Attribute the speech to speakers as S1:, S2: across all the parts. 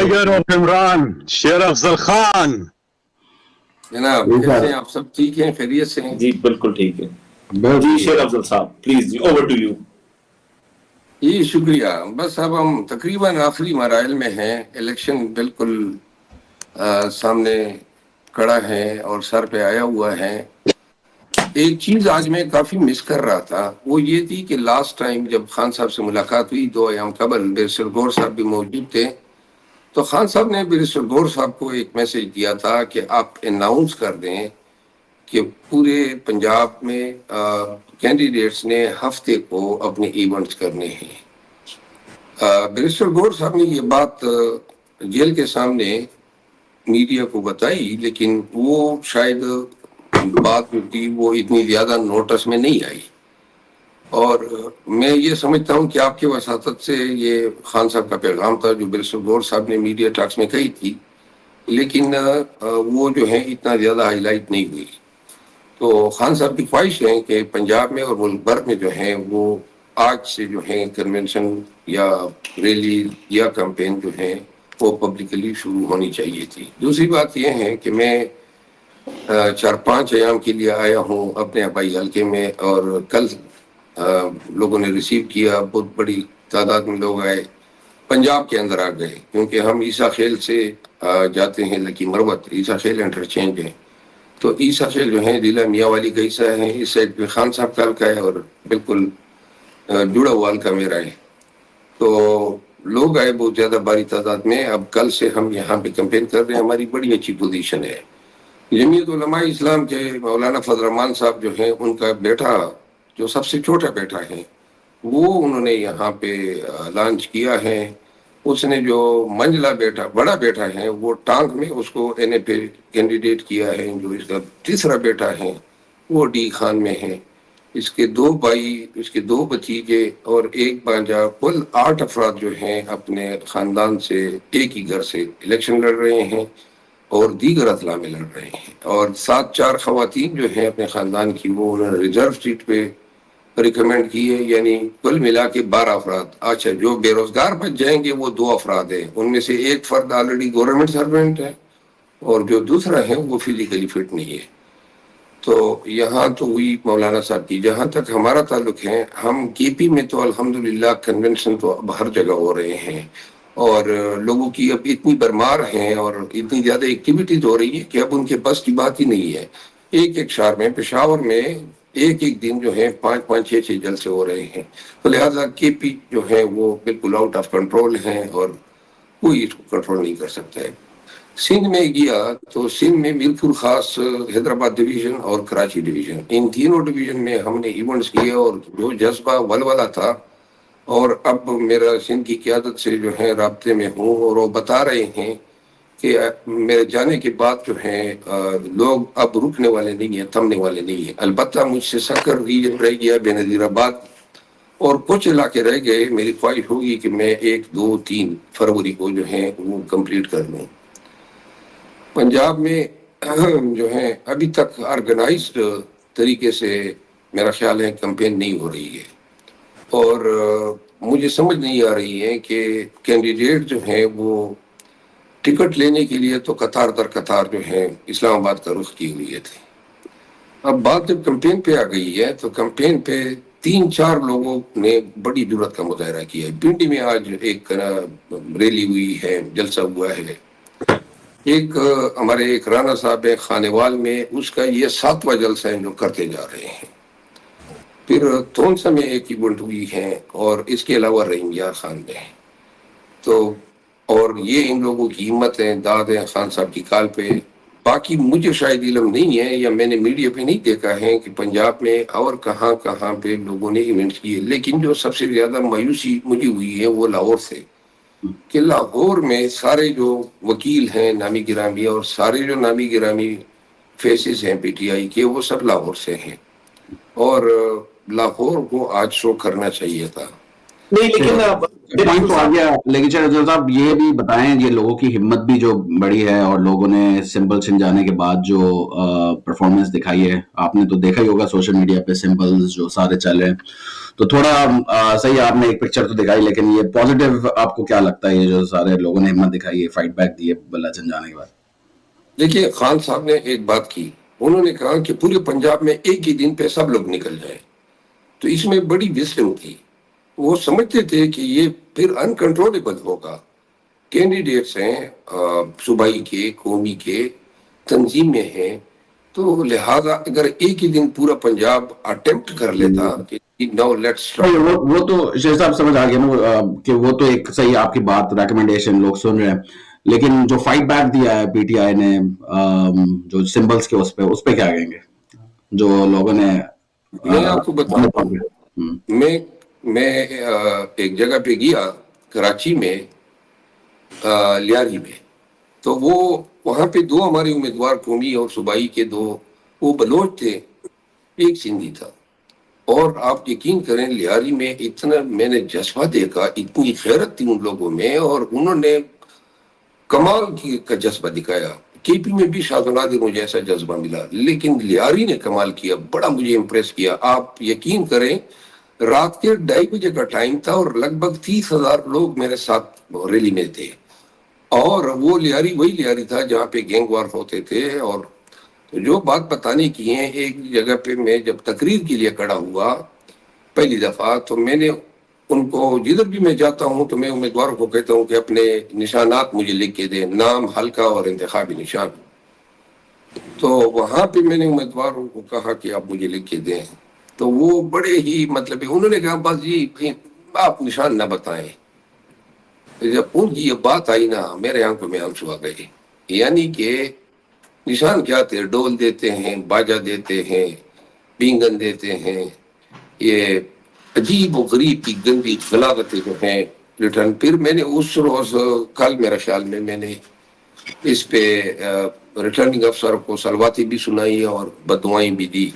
S1: Tiger of Imran, शेर अफजल खान।
S2: जनाब कैसे हैं आप? सब ठीक हैं, खैरियत से हैं?
S3: जी बिल्कुल ठीक है जी। शेर अफजल साहब प्लीज जी, ओवर टू यू।
S2: जी शुक्रिया। बस अब हम तकरीबन आखिरी मराइल में हैं। इलेक्शन बिल्कुल सामने खड़ा है और सर पे आया हुआ है। एक चीज़ आज मैं काफ़ी मिस कर रहा था, वो ये थी कि लास्ट टाइम जब खान साहब से मुलाकात हुई 2 अयाम कबल, बैरिस्टर गौर साहब भी मौजूद थे, तो खान साहब ने बैरिस्टर गौर साहब को एक मैसेज दिया था कि आप अनाउंस कर दें कि पूरे पंजाब में कैंडिडेट्स ने हफ्ते को अपने इवेंट्स करने हैं। बैरिस्टर गौर साहब ने ये बात जेल के सामने मीडिया को बताई, लेकिन वो शायद बात जो थी वो इतनी ज़्यादा नोटिस में नहीं आई। और मैं ये समझता हूँ कि आपके वसातत से ये खान साहब का पैगाम था जो बैरिस्टर गौर साहब ने मीडिया टॉक्स में कही थी, लेकिन वो जो है इतना ज़्यादा हाईलाइट नहीं हुई। तो खान साहब की ख्वाहिश है कि पंजाब में और मुल्क भर में जो है वो आज से जो है कन्वेंशन या रैली या कैंपेन जो है वो पब्लिकली शुरू होनी चाहिए थी। दूसरी बात यह है कि मैं 4-5 अयाम के लिए आया हूँ अपने हवाई हल्के में, और कल लोगों ने रिसीव किया, बहुत बड़ी तादाद में लोग आए, पंजाब के अंदर आ गए, क्योंकि हम ईसा खेल से जाते हैं लकी मरवत, ईसा खेल इंटरचेंज है। तो ईसा खेल जो है जिला मियाँवाली का हिस्सा है, इस साइड पे खान साहब का हल्का है और बिल्कुल जुड़ा हुआ हल्का मेरा है। तो लोग आए बहुत ज़्यादा भारी तादाद में। अब कल से हम यहाँ पे कैंपेन कर रहे हैं, हमारी बड़ी अच्छी पोजीशन है। जमीयत उलमा इस्लाम के मौलाना फजल रहमान साहब जो हैं, उनका बेटा जो सबसे छोटा बेटा है वो उन्होंने यहाँ पे लॉन्च किया है। उसने जो मंजला बेटा बड़ा बेटा है वो टांग में उसको NFA कैंडिडेट किया है। जो इसका तीसरा बेटा है वो डी खान में है। इसके 2 भाई, इसके 2 भतीजे और एक भांजा, कुल 8 अफराद जो हैं अपने ख़ानदान से एक ही घर से इलेक्शन लड़ रहे हैं और दीगर अतला में लड़ रहे हैं। और 7-4 खवातीन जो हैं अपने ख़ानदान की वो उन्होंने रिजर्व सीट पे रिकमेंड की है, यानी कुल मिला के 12 अफराद। अच्छा, जो बेरोजगार बच जाएंगे वो 2 अफराद हैं, उनमें से एक फर्द ऑलरेडी गवर्नमेंट सर्वेंट है और जो दूसरा है वो फिजिकली फिट नहीं है। तो यहाँ तो हुई मौलाना साहब की। जहाँ तक हमारा ताल्लुक है, हम KP में तो अल्हम्दुलिल्लाह कन्वेंशन तो अब हर जगह हो रहे हैं और लोगों की अब इतनी भरमार है और इतनी ज़्यादा एक्टिविटीज हो रही है कि अब उनके बस की बात ही नहीं है। एक शहर में, पेशावर में एक दिन जो है 5-5, 6-6 जलसे हो रहे हैं। तो लिहाजा KP जो है वो बिल्कुल आउट ऑफ कंट्रोल है और कोई इसको कंट्रोल नहीं कर सकता है। सिंध में गया तो सिंध में बिल्कुल खास हैदराबाद डिवीजन और कराची डिवीजन, इन तीनों डिवीजन में हमने इवेंट्स किए और जो जज्बा वलवला था, और अब मेरा सिंध की क़यादत से जो है राब्ते में हूँ और वो बता रहे हैं कि मेरे जाने के बाद जो है लोग अब रुकने वाले नहीं है, थमने वाले नहीं है। अलबत्ता मुझसे सकर रीजन रह गया, बेनज़ीराबाद और कुछ इलाके रह गए। मेरी ख्वाहिश होगी कि मैं 1, 2, 3 फरवरी को जो है वो कंप्लीट कर लूँ। पंजाब में जो है अभी तक ऑर्गेनाइज्ड तरीके से मेरा ख्याल है कैंपेन नहीं हो रही है और मुझे समझ नहीं आ रही है कि कैंडिडेट जो है वो टिकट लेने के लिए तो कतार दर कतार जो है इस्लामाबाद का रुख किए हुए थे। अब बात जब कैंपेन पे आ गई है तो कैंपेन पे 3-4 लोगों ने बड़ी जुर्रत का मुजाहरा किया है। पिंडी में आज एक रैली हुई है, जलसा हुआ है। एक हमारे एक राना साहब है खानेवाल में, उसका ये 7वां जलसा है जो करते जा रहे हैं। फिर थोनसा में एक इवेंट हुई है और इसके अलावा रहीम यार खान में। तो और ये इन लोगों की हिम्मत है, दाद है खान साहब की काल पे। बाकी मुझे शायद इल्म नहीं है या मैंने मीडिया पे नहीं देखा है कि पंजाब में और कहाँ कहाँ पे लोगों ने इवेंट्स किए। लेकिन जो सबसे ज़्यादा मायूसी मुझे हुई है वो लाहौर से, कि लाहौर में सारे जो वकील हैं नामी गिरामी और सारे जो नामी गिरामी फेसेस हैं PTI के, वो सब लाहौर से हैं और लाहौर को आज शो करना चाहिए था।
S3: نہیں لیکن
S4: پوائنٹ تو آ گیا، لیکن شیخ افضل صاحب یہ بھی بتائیں، یہ لوگوں کی ہمت بھی جو بڑی ہے اور لوگوں نے سمبل چھن جانے کے بعد جو پرفارمنس دکھائی ہے، آپ نے تو دیکھا ہی ہوگا سوشل میڈیا پہ سمبلز جو سارے چل رہے ہیں، تو تھوڑا صحیح آپ نے ایک پکچر تو دکھائی، لیکن یہ پازیٹیو آپ کو کیا لگتا ہے یہ جو سارے لوگوں نے ہمت دکھائی ہے، فائٹ بیک دی ہے بلہ چھن جانے کے بعد؟
S2: دیکھیے خان صاحب نے ایک بات کی، انہوں نے کہا کہ پورے پنجاب میں ایک ہی دن پہ سب لوگ نکل جائیں، تو اس میں بڑی وزڈم تھی. وہ سمجھتے تھے کہ یہ پھر انکنٹرولبل ہوگا. کینڈیڈیٹس ہیں صوبائی کے، قومی کے، تنظیم میں ہیں، تو لہذا اگر ایک ہی دن پورا پنجاب اٹیمپٹ کر لیتا کہ نو لیٹس
S4: وہ تو شیخ صاحب سمجھ آ گیا نا کہ وہ تو ایک صحیح آپ کی بات ریکمنڈیشن لوگ سن رہے ہیں، لیکن جو فائٹ بیک دیا ہے پی ٹی آئی نے جو سمبلس کے اس پہ کیا کہیں گے جو لوگوں نے؟
S2: میں آپ کو بتاؤں، میں ایک جگہ پہ گیا کراچی میں، لیاری میں، تو وہاں پہ دو ہمارے امیدوار قومی اور صوبائی کے دو، وہ بلوچ تھے، ایک سندھی تھا. اور آپ یقین کریں لیاری میں اتنا میں نے جذبہ دیکھا، اتنی غیرت تھی ان لوگوں میں، اور انہوں نے کمال کا جذبہ دکھایا. کے پی میں بھی شاہزادہ مجھے ایسا جذبہ ملا، لیکن لیاری نے کمال کیا، بڑا مجھے امپریس کیا. آپ یقین کریں رات کے 2:30 بجے کا ٹائم تھا اور لگ بھگ 30,000 لوگ میرے ساتھ ریلی میں تھے، اور وہ لیاری وہی لیاری تھا جہاں پہ گینگ وار ہوتے تھے. اور جو بات بتانے کی ہے، ایک جگہ پہ میں جب تقریر کے لیے کھڑا ہوا پہلی دفعہ، تو میں نے ان کو، جدھر بھی میں جاتا ہوں تو میں امیدواروں کو کہتا ہوں کہ اپنے نشانات مجھے لکھ کے دیں، نام، حلقہ اور انتخابی نشان. تو وہاں پہ میں نے امیدواروں کو کہا کہ آپ مجھے لکھ کے دیں، تو وہ بڑے ہی مطلب انہوں نے کہا بس جی آپ نشان نہ بتائیں. جب ان کی یہ بات آئی نا، میرے آنکھوں میں آنسو آ گئے. یعنی کہ نشان کیا تھے؟ ڈول دیتے ہیں، باجا دیتے ہیں، پینگن دیتے ہیں، یہ عجیب و غریب کی گندی غلاظتیں جو ہیں ریٹرن. پھر میں نے اس روز، کل میرا خیال میں نے اس پہ ریٹرننگ افسر کو سلواتی بھی سنائی اور بددعائیں بھی دی،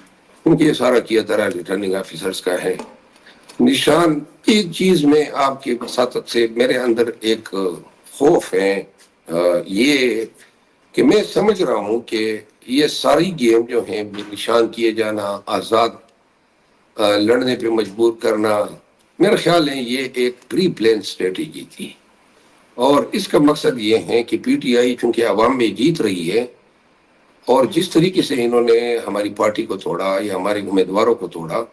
S2: کیونکہ یہ سارا کیا طرح ریٹرننگ آفیسرز کا ہے. نشان ایک چیز میں آپ کے وساطت سے میرے اندر ایک خوف ہے، یہ کہ میں سمجھ رہا ہوں کہ یہ ساری گیم جو ہیں نشان کیے جانا، آزاد لڑنے پہ مجبور کرنا، میرا خیال ہے یہ ایک پری پلان اسٹریٹجی تھی. اور اس کا مقصد یہ ہے کہ پی ٹی آئی چونکہ عوام میں جیت رہی ہے، اور جس طریقے سے انہوں نے ہماری پارٹی کو توڑا یا ہمارے امیدواروں کو توڑا،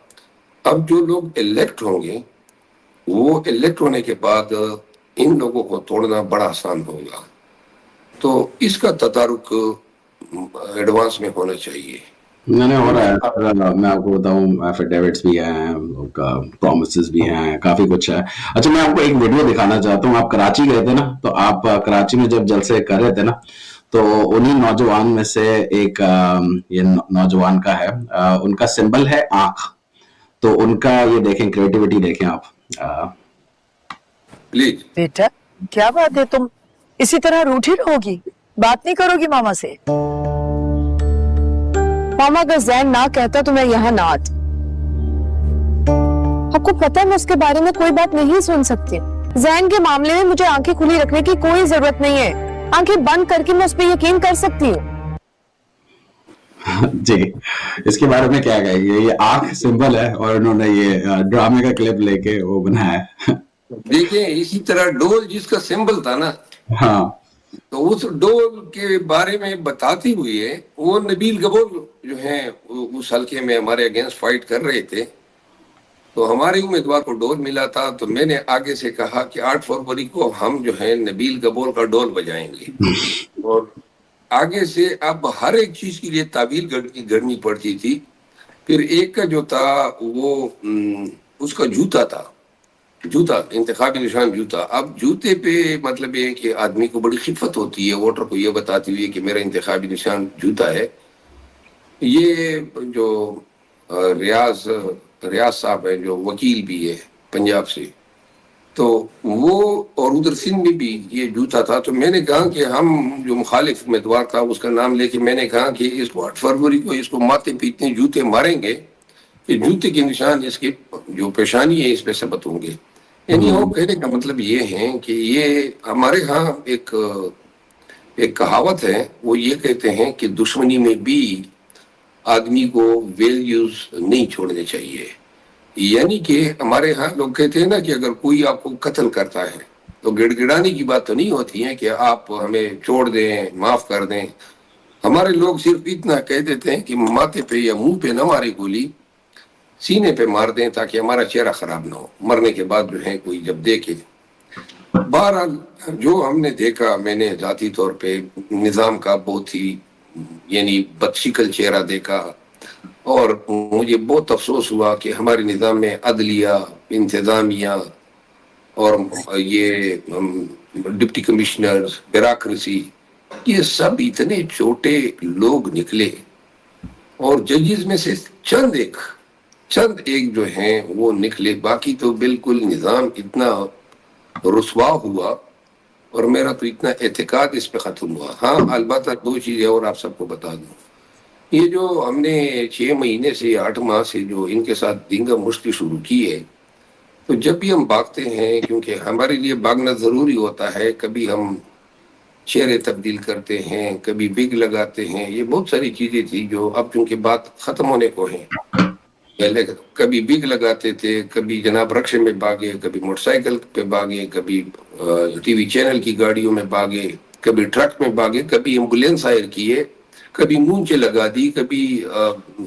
S2: اب جو لوگ الیکٹ ہوں گے وہ الیکٹ ہونے کے بعد ان لوگوں کو توڑنا بڑا آسان ہوگا. تو اس کا تدارک ایڈوانس میں ہونا چاہیے.
S4: میں نے ہو رہا ہے، میں آپ کو بتاؤں ایفیڈیوٹس بھی ہیں، پرومسز بھی ہیں، کافی کچھ ہے. اچھا میں آپ کو ایک ویڈیو دکھانا چاہتا ہوں. آپ کراچی گئے تھے نا، تو آپ کراچی میں جب جلسے کر رہے تھے نا، تو انہی نوجوان میں سے ایک یہ نوجوان کا ہے، ان کا سمبل ہے آنکھ. تو ان کا یہ دیکھیں، کریٹیوٹی دیکھیں آپ.
S2: پلیز
S5: بیٹا کیا بات ہے، تم اسی طرح روٹھی رہو گی، بات نہیں کرو گی ماما سے؟
S6: ماما اگر زین نہ کہتا تو میں یہاں نہ آتی. آپ کو پتہ ہے میں اس کے بارے میں کوئی بات نہیں سن سکتی. زین کے معاملے میں مجھے آنکھیں کھلی رکھنے کی کوئی ضرورت نہیں ہے. آنکھیں بند کر کے میں اس پہ یقین کر سکتی ہوں.
S4: جی اس کے بارے میں کیا کہیں گے؟ یہ آنکھ سمبل ہے اور انہوں نے یہ ڈرامے کا کلپ لے کے وہ بنایا ہے.
S2: دیکھیں اسی طرح ڈول جس کا سمبل تھا نا،
S4: ہاں
S2: تو اس ڈول کے بارے میں بتاتی ہوئی ہے، وہ نبیل گبور جو ہیں اس حلقے میں ہمارے اگینسٹ فائٹ کر رہے تھے، تو ہمارے امیدوار کو ڈول ملا تھا. تو میں نے آگے سے کہا کہ 8 فروری کو ہم جو ہیں نبیل گبور کا ڈول بجائیں گے. اور آگے سے اب ہر ایک چیز کے لیے تعویل گڑنی پڑتی تھی. پھر ایک کا جو تھا وہ اس کا جوتا تھا، جوتا انتخابی نشان جوتا. اب جوتے پہ مطلب یہ کہ آدمی کو بڑی خفت ہوتی ہے ووٹر کو یہ بتاتی ہوئی کہ میرا انتخابی نشان جوتا ہے. یہ جو ریاض صاحب ہے جو وکیل بھی ہے پنجاب سے، تو وہ اور ادھر سندھ میں بھی یہ جوتا تھا. تو میں نے کہا کہ ہم جو مخالف امیدوار تھا اس کا نام لے کے میں نے کہا کہ اس کو 8 فروری کو اس کو ماتھے پہ اتنے جوتے ماریں گے کہ جوتے کے نشان اس کے جو پیشانی ہے اس پہ ثبت ہوں گے. यानी वो कहने का मतलब ये है कि ये हमारे यहाँ एक कहावत है, वो ये कहते हैं कि दुश्मनी में भी आदमी को वैल्यूज नहीं छोड़ने चाहिए। यानी कि हमारे यहाँ लोग कहते हैं ना कि अगर कोई आपको कत्ल करता है तो गिड़गिड़ाने की बात तो नहीं होती है कि आप हमें छोड़ दें, माफ कर दें। हमारे लोग सिर्फ इतना कह देते हैं कि माथे पे या मुंह पे न मारे गोली, सीने पे मार दें ताकि हमारा चेहरा खराब ना हो, मरने के बाद जो है कोई जब देखे। बहरहाल जो हमने देखा, मैंने जाती तौर पे निज़ाम का बहुत ही यानी बदशक्ल चेहरा देखा और मुझे बहुत अफसोस हुआ कि हमारे निज़ाम में अदलिया, इंतज़ामिया और ये डिप्टी कमिश्नर्स, ब्यूरोक्रेसी, ये सब इतने छोटे लोग निकले और जजेस में से चंद एक जो हैं वो निकले, बाकी तो बिल्कुल निज़ाम इतना रुसवा हुआ और मेरा तो इतना एतकाद इस पे ख़त्म हुआ। हाँ, अलबत्ता दो चीज़ें और आप सबको बता दूँ, ये जो हमने 6 महीने से 8 माह से जो इनके साथ दींगा मुश्ती शुरू की है, तो जब भी हम भागते हैं, क्योंकि हमारे लिए भागना ज़रूरी होता है, कभी हम चेहरे तब्दील करते हैं, कभी बिग लगाते हैं, ये बहुत सारी चीज़ें थी जो अब चूंकि बात ख़त्म होने को है। पहले कभी बिग लगाते थे, कभी जनाब रक्शे में भागे, कभी मोटरसाइकिल पे भागे, कभी टीवी चैनल की गाड़ियों में भागे, कभी ट्रक में भागे, कभी एम्बुलेंस हायर किए, कभी मूंछें लगा दी, कभी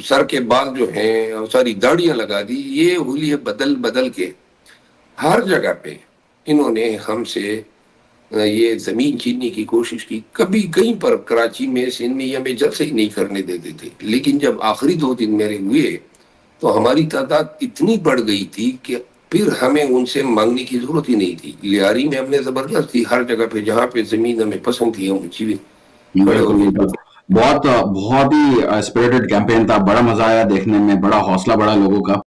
S2: सर के बाल जो हैं सारी दाढ़ियां लगा दी। ये हुलिये बदल बदल के हर जगह पे इन्होंने हमसे ये जमीन छीनने की कोशिश की। कभी कहीं पर कराची में, सिंध में, या में जलसे ही नहीं करने देते थे, लेकिन जब आखिरी 2 दिन मेरे हुए तो हमारी तादाद इतनी बढ़ गई थी कि फिर हमें उनसे मांगने की जरूरत ही नहीं थी। लियारी में हमने जबरदस्ती हर जगह पे जहाँ पे जमीन हमें पसंद थी हम उसी
S4: बहुत बहुत ही स्पिरिटेड कैंपेन था, बड़ा मजा आया देखने में, बड़ा हौसला बड़ा लोगों का।